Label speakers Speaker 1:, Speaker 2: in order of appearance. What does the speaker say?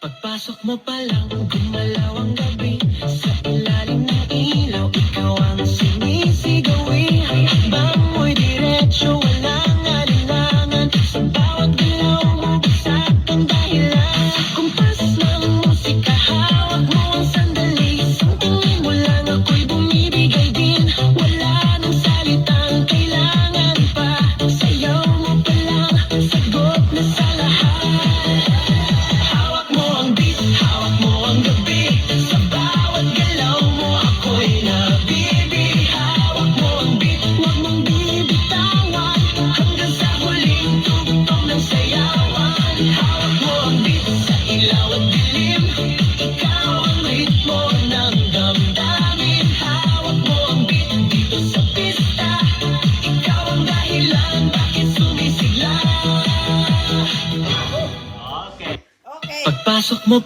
Speaker 1: Pagpasok mo pa lang, gumalaw ang gabi. Sa ilalim ng ilaw, ikaw ang sinisigawi. Hakbang mo'y diretsyo, walang alinlangan. Sa bawat galaw mo, bagsak ang dahilan. Sa kumpas ng musika, hawak mo ang sandali. Isang tingin mo lang, ako'y bumibigay din. Wala nang salitang kailangan pa. Sayaw mo pa lang, sagot na sa lahat. Hawak mo ang beat, hawak mo ang gabi. Sa bawat galaw mo, ako'y nabibig. Hawak mo ang beat, huwag mong bibitawan. Hanggang sa huling tugtog ng sayawan. Hawak mo ang beat, sa ilaw at dilim. Ikaw ang ritmo ng damdamin. Hawak mo ang beat, dito sa pista. Ikaw ang dahilan, bakit sumisigla.
Speaker 2: Okay.
Speaker 1: Pagpasok mo